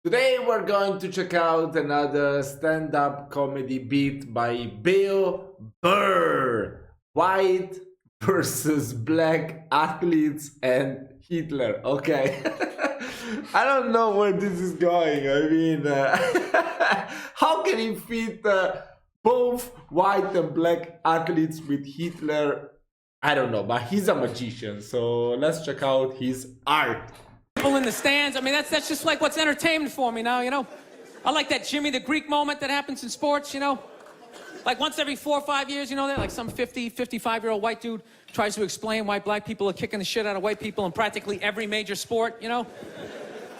Today we're going to check out another stand-up comedy bit by Bill Burr. White versus black athletes and Hitler. Okay. I don't know where this is going. I mean, how can he fit both white and black athletes with Hitler? I don't know, but he's a magician. So let's check out his art. People in the stands. I mean, that's just like what's entertainment for me now, you know? I like that Jimmy the Greek moment that happens in sports, you know? Like once every 4 or 5 years, you know, that like some 50, 55-year-old white dude tries to explain why black people are kicking the shit out of white people in practically every major sport, you know?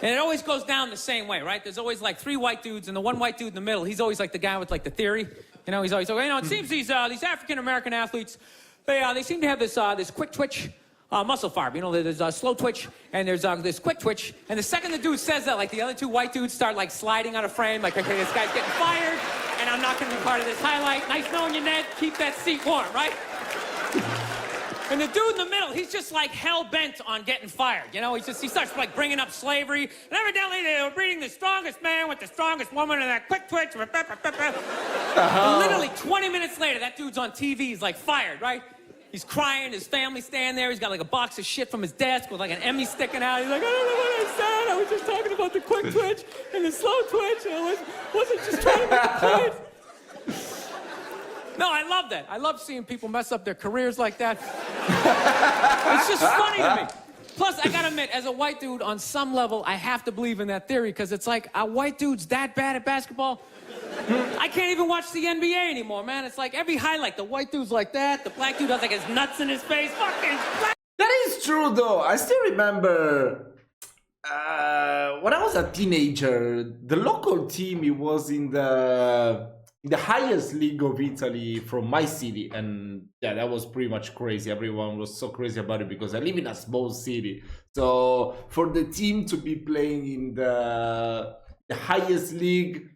And it always goes down the same way, right? There's always like 3 white dudes, and the one white dude in the middle, he's always like the guy with like the theory. You know, he's always like, you know, it seems these African-American athletes, they seem to have this quick twitch muscle fiber. You know, there's a slow twitch, and there's this quick twitch. And the second the dude says that, like, the other 2 white dudes start, like, sliding out of frame. Like, okay, this guy's getting fired, and I'm not going to be part of this highlight. Nice knowing you, Ned. Keep that seat warm, right? And the dude in the middle, he's just, like, hell-bent on getting fired. You know, he starts, like, bringing up slavery. And evidently, they were breeding the strongest man with the strongest woman and that quick twitch. And literally 20 minutes later, that dude's on TV. He's, like, fired, right? He's crying, his family's standing there, he's got like a box of shit from his desk with like an Emmy sticking out. He's like, I don't know what I said, I was just talking about the quick twitch and the slow twitch, and I wasn't just trying to make a point. No, I love that. I love seeing people mess up their careers like that. It's just funny to me. Plus, I gotta admit, as a white dude, on some level, I have to believe in that theory, because it's like, are white dudes that bad at basketball? I can't even watch the NBA anymore, man. It's like every highlight, the white dude's like that, the black dude has like his nuts in his face. Fucking black. That is true, though. I still remember when I was a teenager, the local team, it was in the highest league of Italy from my city, and yeah, that was pretty much crazy. Everyone was so crazy about it because I live in a small city. So for the team to be playing in the highest league,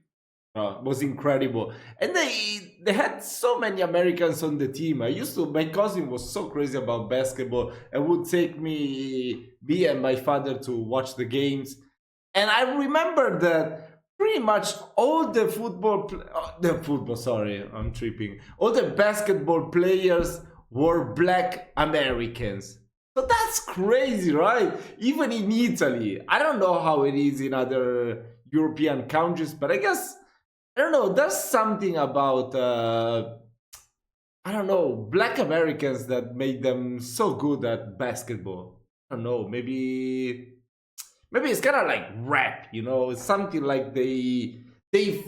was incredible. And they had so many Americans on the team. My cousin was so crazy about basketball and would take me and my father to watch the games. And I remember that pretty much all the all the basketball players were black Americans. So that's crazy, right? Even in Italy. I don't know how it is in other European countries, but I guess, I don't know, there's something about, I don't know, black Americans that made them so good at basketball. I don't know, maybe it's kind of like rap, you know? It's something like they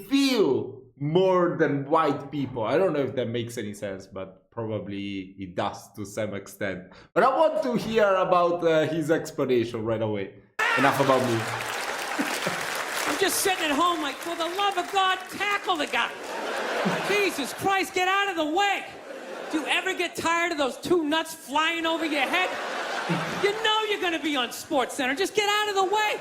feel more than white people. I don't know if that makes any sense, but probably it does to some extent. But I want to hear about his explanation right away. Enough about me. I'm just sitting at home like, for the love of God, tackle the guy. Jesus Christ, get out of the way. Do you ever get tired of those 2 nuts flying over your head? You know you're gonna be on SportsCenter. Just get out of the way.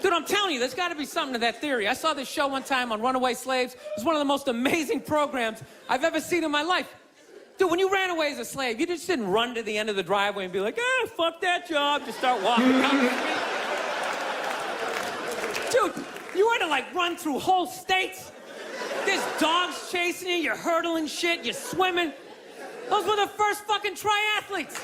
Dude, I'm telling you, there's gotta be something to that theory. I saw this show one time on runaway slaves. It was one of the most amazing programs I've ever seen in my life. Dude, when you ran away as a slave, you just didn't run to the end of the driveway and be like, fuck that job. Just start walking down the street. Dude, you had to like run through whole states. There's dogs chasing you, you're hurdling shit, you're swimming. Those were the first fucking triathletes.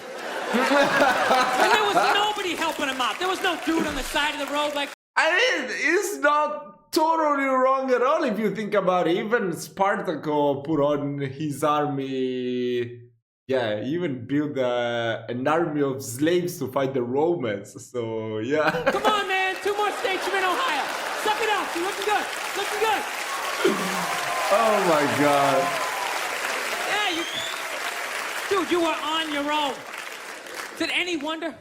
And there was nobody helping them out. There was no dude on the side of the road like... I mean, it's not totally wrong at all if you think about it. Even Spartaco put on his army. Yeah, he even built an army of slaves to fight the Romans. So, yeah. Come on, man. 2 more states. You're in Ohio. Suck it up. You're looking good. Looking good. Oh, my God. Yeah, Dude, you were on your own. Is it any wonder?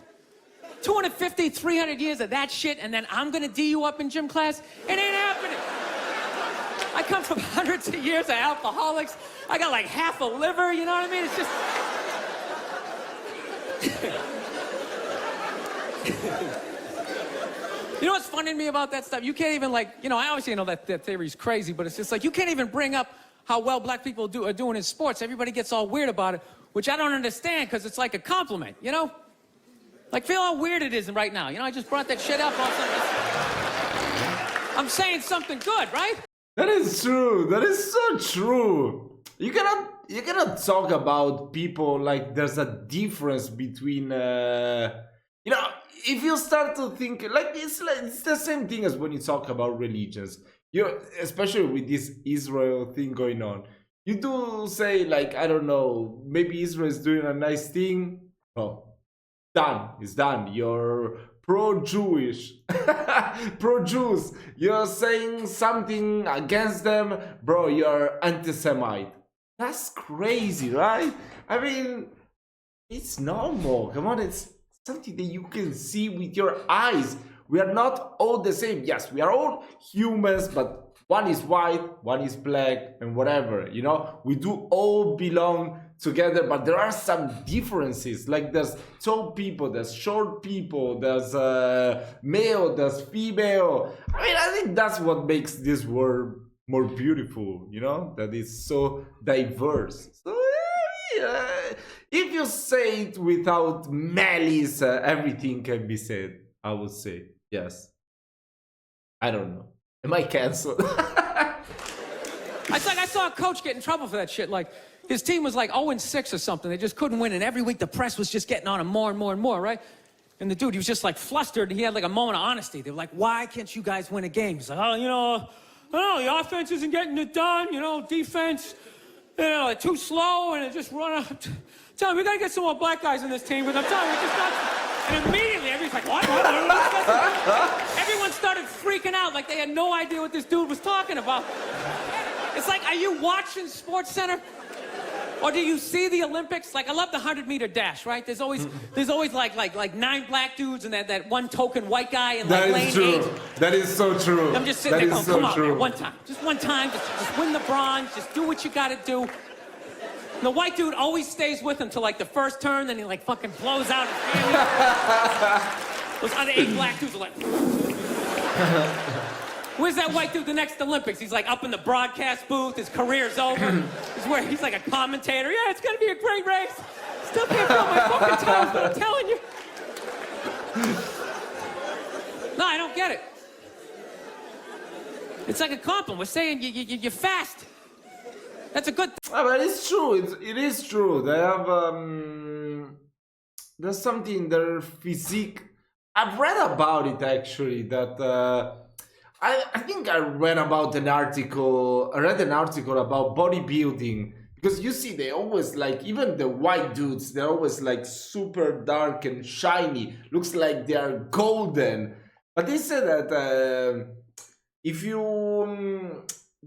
250, 300 years of that shit, and then I'm gonna D you up in gym class? It ain't happening. I come from hundreds of years of alcoholics. I got like half a liver, you know what I mean? It's just... You know what's funny to me about that stuff? You can't even like, you know, I obviously know that theory's crazy, but it's just like, you can't even bring up how well black people are doing in sports. Everybody gets all weird about it, which I don't understand, because it's like a compliment, you know? Like, feel how weird it is right now. You know, I just brought that shit up. I'm saying something good, right? That is true. That is so true. You cannot talk about people like there's a difference between you know, if you start to think like it's the same thing as when you talk about religions. You, especially with this Israel thing going on, you do say like, I don't know, maybe Israel is doing a nice thing. Oh, done. It's done. You're pro-Jewish, pro-Jews. You're saying something against them, bro. You're anti-Semite. That's crazy, right? I mean, it's normal. Come on, it's something that you can see with your eyes. We are not all the same. Yes, we are all humans, but one is white, one is black, and whatever. You know, we do all belong together, but there are some differences. Like there's tall people, there's short people, there's male, there's female. I mean, I think that's what makes this world more beautiful, you know, that it's so diverse. So if you say it without malice, everything can be said, I would say. Yes. I don't know. Am I cancelled? It's like I saw a coach get in trouble for that shit. Like, his team was like 0-6 or something. They just couldn't win, and every week the press was just getting on him more and more and more, right? And the dude, he was just like flustered, and he had like a moment of honesty. They were like, why can't you guys win a game? He's like, oh, you know, I don't know, the offense isn't getting it done, you know, defense, you know, they're too slow, and it just run up. Tell me, we gotta get some more black guys in this team, but I'm telling you, it's just not. And immediately, everybody's like, what? Everyone started freaking out like they had no idea what this dude was talking about. It's like, are you watching Sports Center? Or do you see the Olympics? Like, I love the 100-meter dash, right? There's always like 9 black dudes and that one token white guy in like lane 8. That is so true. I'm just sitting there going, come on, man, one time. Just one time, just win the bronze, just do what you gotta do. And the white dude always stays with him till like the first turn, then he like fucking blows out his hand. Those other 8 black dudes are like... Where's that white dude the next Olympics? He's like up in the broadcast booth. His career's over. He's like a commentator. Yeah, it's gonna be a great race. Still can't feel my fucking toes, but I'm telling you. No, I don't get it. It's like a compliment. We're saying you're fast. That's a good thing. But it's true. It is true. They have there's something in their physique. I've read about it actually. That I think I read an article about bodybuilding, because you see they always like, even the white dudes, they're always like super dark and shiny, looks like they are golden. But they say that if you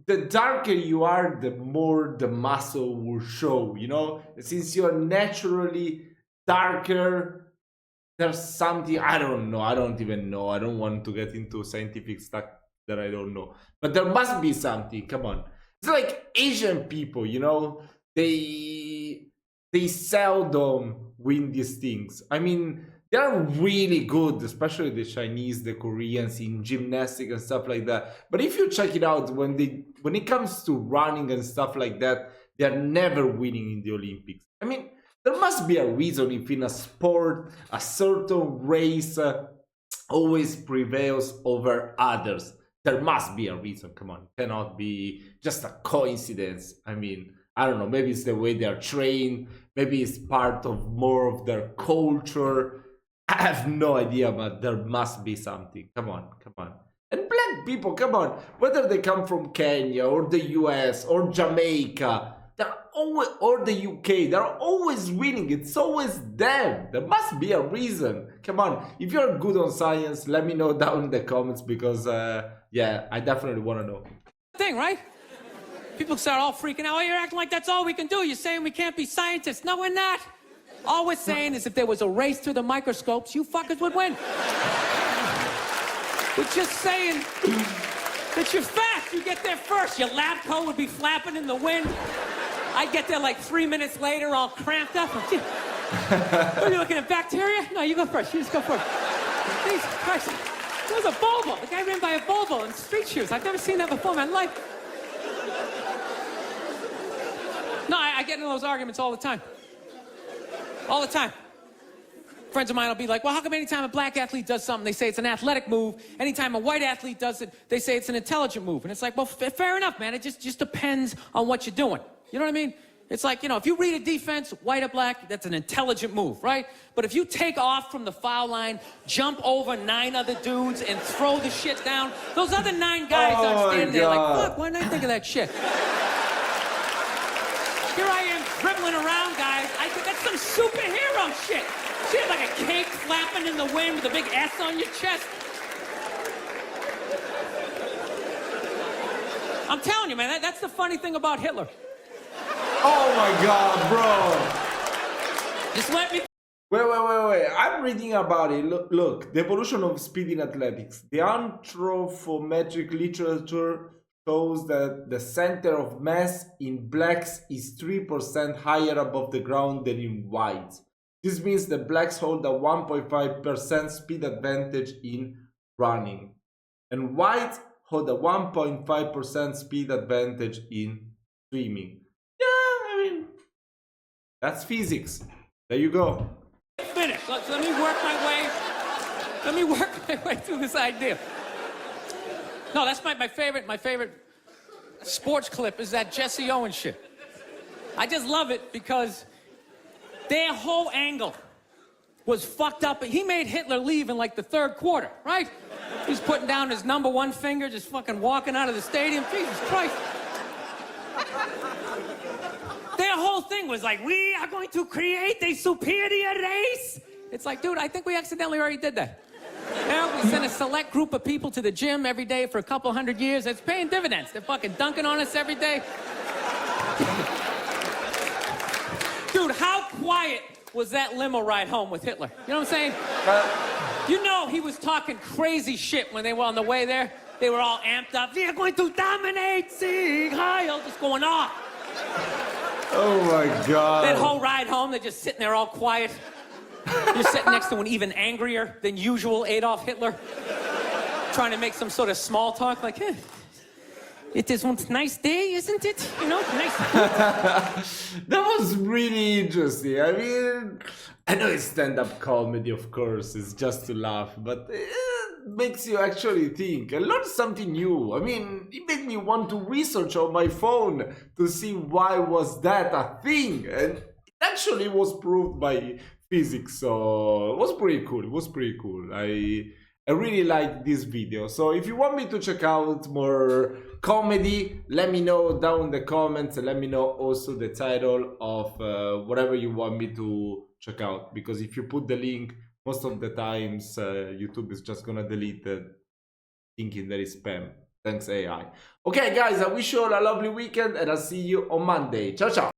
the darker you are, the more the muscle will show, you know, since you're naturally darker. There's something, I don't know, I don't even know, I don't want to get into scientific stuff that I don't know, but there must be something. Come on, it's like Asian people, you know, they seldom win these things. I mean, they're really good, especially the Chinese, the Koreans in gymnastics and stuff like that. But if you check it out, when it comes to running and stuff like that, they're never winning in the Olympics. I mean, there must be a reason if in a sport a certain race always prevails over others. There must be a reason. Come on, it cannot be just a coincidence. I mean, I don't know, maybe it's the way they are trained, maybe it's part of more of their culture. I have no idea, but there must be something. Come on. And black people, come on, whether they come from Kenya or the US or Jamaica, they're always, or the UK, they're always winning. It's always them. There must be a reason. Come on, if you're good on science, let me know down in the comments, because yeah, I definitely want to know. Thing, right? People start all freaking out. Oh, you're acting like that's all we can do. You're saying we can't be scientists. No, we're not. All we're saying is if there was a race to the microscopes, you fuckers would win. We're just saying that you're fast. You get there first. Your lab coat would be flapping in the wind. I'd get there like 3 minutes later, all cramped up. Are you looking at bacteria? No, you go first. You just go first. Jesus Christ. There was a Volvo. The guy ran by a Volvo in street shoes. I've never seen that before in my life. No, I get into those arguments all the time. All the time. Friends of mine will be like, well, how come anytime a black athlete does something, they say it's an athletic move? Anytime a white athlete does it, they say it's an intelligent move. And it's like, well, fair enough, man. It just depends on what you're doing. You know what I mean? It's like, you know, if you read a defense, white or black, that's an intelligent move, right? But if you take off from the foul line, jump over 9 other dudes, and throw the shit down, those other 9 guys are standing there like, fuck, why didn't I think of that shit? Here I am dribbling around, guys. I think that's some superhero shit. Shit, like a cape flapping in the wind with a big S on your chest. I'm telling you, man, that's the funny thing about Hitler. Oh my God, bro. Just let me... Wait. I'm reading about it. Look, the evolution of speed in athletics. The anthropometric literature shows that the center of mass in blacks is 3% higher above the ground than in whites. This means the blacks hold a 1.5% speed advantage in running, and whites hold a 1.5% speed advantage in swimming. Yeah, I mean, that's physics. There you go. Finish. Let me work my way. Let me work my way through this idea. No, that's my favorite sports clip is that Jesse Owens shit. I just love it because their whole angle was fucked up. He made Hitler leave in like the 3rd quarter, right? He's putting down his number 1 finger, just fucking walking out of the stadium. Jesus Christ. Their whole thing was like, we are going to create a superior race. It's like, dude, I think we accidentally already did that. Yeah, we sent a select group of people to the gym every day for a couple 100 years. It's paying dividends. They're fucking dunking on us every day. Dude, how quiet was that limo ride home with Hitler? You know what I'm saying? You know he was talking crazy shit when they were on the way there. They were all amped up. We are going to dominate, Sieg Heil, just going off. Oh my God. That whole ride home, they're just sitting there all quiet. You're sitting next to an even angrier than usual Adolf Hitler, trying to make some sort of small talk, like, it is one nice day, isn't it? You know, nice. That was really interesting. I mean, I know it's stand-up comedy, of course, it's just to laugh, but it makes you actually think and learn something new. I mean, it made me want to research on my phone to see why was that a thing, and it actually was proved by physics, so it was pretty cool. I really like this video. So if you want me to check out more comedy, let me know down in the comments, and let me know also the title of whatever you want me to check out, because if you put the link, most of the times YouTube is just gonna delete it thinking that it's spam. Thanks AI. Okay guys, I wish you all a lovely weekend, and I'll see you on Monday. Ciao ciao.